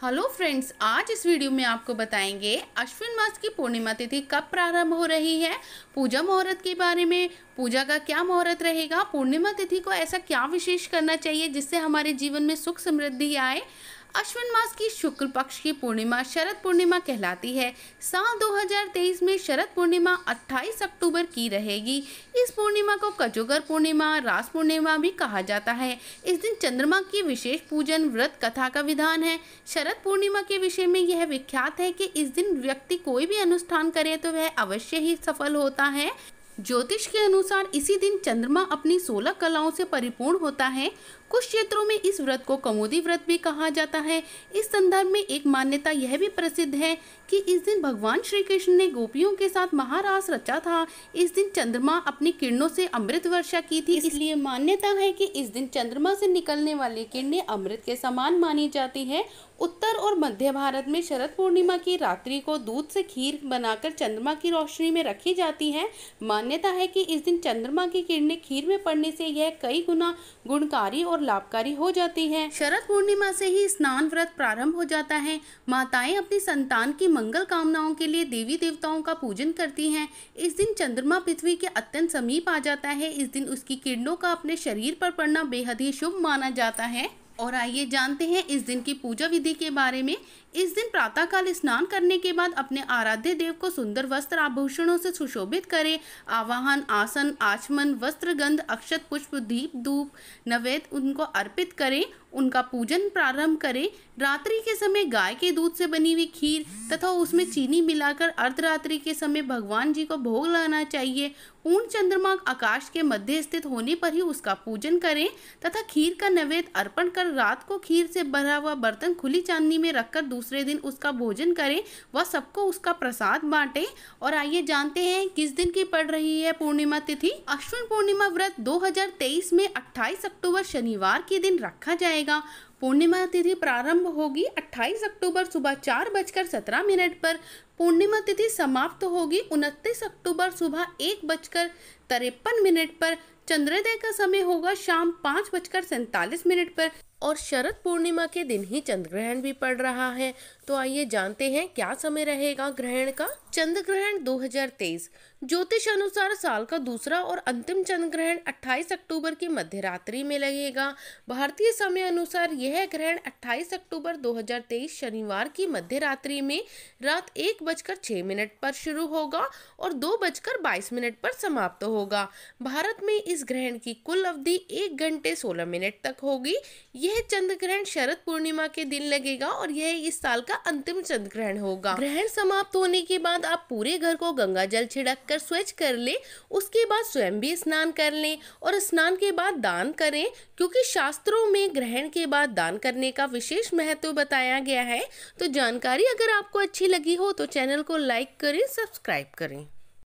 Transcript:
Hello friends, आज इस video में आपको बताएंगे अश्विन मास की पूर्णिमा तिथि कब प्रारंभ हो रही है, पूजा मुहूर्त के बारे में, पूजा का क्या मुहूर्त रहेगा, पूर्णिमा तिथि को ऐसा क्या विशेष करना चाहिए जिससे हमारे जीवन में सुख समृद्धि आए। अश्विन मास की शुक्ल पक्ष की पूर्णिमा शरद पूर्णिमा कहलाती है। साल 2023 में शरद पूर्णिमा 28 अक्टूबर की रहेगी। इस पूर्णिमा को कजोगर पूर्णिमा, रास पूर्णिमा भी कहा जाता है। इस दिन चंद्रमा की विशेष पूजन, व्रत, कथा का विधान है। शरद पूर्णिमा के विषय में यह विख्यात है कि इस दिन व्यक्ति कोई भी अनुष्ठान करे तो वह अवश्य ही सफल होता है। ज्योतिष के अनुसार इसी दिन चंद्रमा अपनी 16 कलाओं से परिपूर्ण होता है। कुछ क्षेत्रों में इस व्रत को कमोदी व्रत भी कहा जाता है। इस संदर्भ में एक मान्यता यह भी प्रसिद्ध है कि इस दिन भगवान श्री कृष्ण ने गोपियों के साथ महारास रचा था। इस दिन चंद्रमा अपनी किरणों से अमृत वर्षा की थी, इसलिए मान्यता है कि इस दिन चंद्रमा से निकलने वाली किरणें अमृत के समान मानी जाती है। उत्तर और मध्य भारत में शरद पूर्णिमा की रात्रि को दूध से खीर बनाकर चंद्रमा की रोशनी में रखी जाती है। मान्यता है कि इस दिन चंद्रमा की किरणें खीर में पड़ने से यह कई गुना गुणकारी और लाभकारी हो जाती है। शरद पूर्णिमा से ही स्नान व्रत प्रारंभ हो जाता है। माताएं अपनी संतान की मंगल कामनाओं के लिए देवी देवताओं का पूजन करती हैं। इस दिन चंद्रमा पृथ्वी के अत्यंत समीप आ जाता है। इस दिन उसकी किरणों का अपने शरीर पर पड़ना बेहद ही शुभ माना जाता है। और आइए जानते हैं इस दिन की पूजा विधि के बारे में। इस दिन प्रातःकाल स्नान करने के बाद अपने आराध्य देव को सुंदर वस्त्र आभूषणों से सुशोभित करें। आवाहन, आसन, आचमन, वस्त्र, गंध, अक्षत, पुष्प, दीप, धूप, नैवेद्य उनको अर्पित करें। उनका पूजन प्रारंभ करें। रात्रि के समय गाय के दूध से बनी हुई खीर तथा उसमें चीनी मिलाकर अर्धरात्रि के समय भगवान जी को भोग लगाना चाहिए। पूर्ण चंद्रमा आकाश के मध्य स्थित होने पर ही उसका पूजन करें तथा खीर का नैवेद्य अर्पण कर रात को खीर से भरा हुआ बर्तन खुली चांदनी में रखकर दूसरे दिन उसका भोजन करें व सबको उसका प्रसाद बांटें। और आइए जानते हैं किस दिन की पड़ रही है पूर्णिमा तिथि। अश्विन पूर्णिमा व्रत 2023 में 28 अक्टूबर शनिवार के दिन रखा जाएगा। पूर्णिमा तिथि प्रारंभ होगी 28 अक्टूबर सुबह 4:17 पर। पूर्णिमा तिथि समाप्त होगी 29 अक्टूबर सुबह 1:53 पर। चंद्रोदय का समय होगा शाम 5:47 पर। और शरद पूर्णिमा के दिन ही चंद्र ग्रहण भी पड़ रहा है। तो आइए जानते हैं क्या समय रहेगा ग्रहण का। चंद्र ग्रहण 2023 ज्योतिष अनुसार साल का दूसरा और अंतिम चंद्र ग्रहण 28 अक्टूबर की मध्य रात्रि में लगेगा। भारतीय समय अनुसार यह ग्रहण 28 अक्टूबर 2023 शनिवार की मध्य रात्रि में रात 1:06 पर शुरू होगा और 2:22 पर समाप्त होगा। भारत में इस ग्रहण की कुल अवधि 1 घंटे 16 मिनट तक होगी। यह चंद्र ग्रहण शरद पूर्णिमा के दिन लगेगा और यह इस साल का अंतिम चंद्र ग्रहण होगा। ग्रहण समाप्त होने के बाद आप पूरे घर को गंगा जल छिड़क कर स्वच्छ कर ले। उसके बाद स्वयं भी स्नान कर लें और स्नान के बाद दान करें, क्योंकि शास्त्रों में ग्रहण के बाद दान करने का विशेष महत्व बताया गया है। तो जानकारी अगर आपको अच्छी लगी हो तो चैनल को लाइक करें, सब्सक्राइब करें।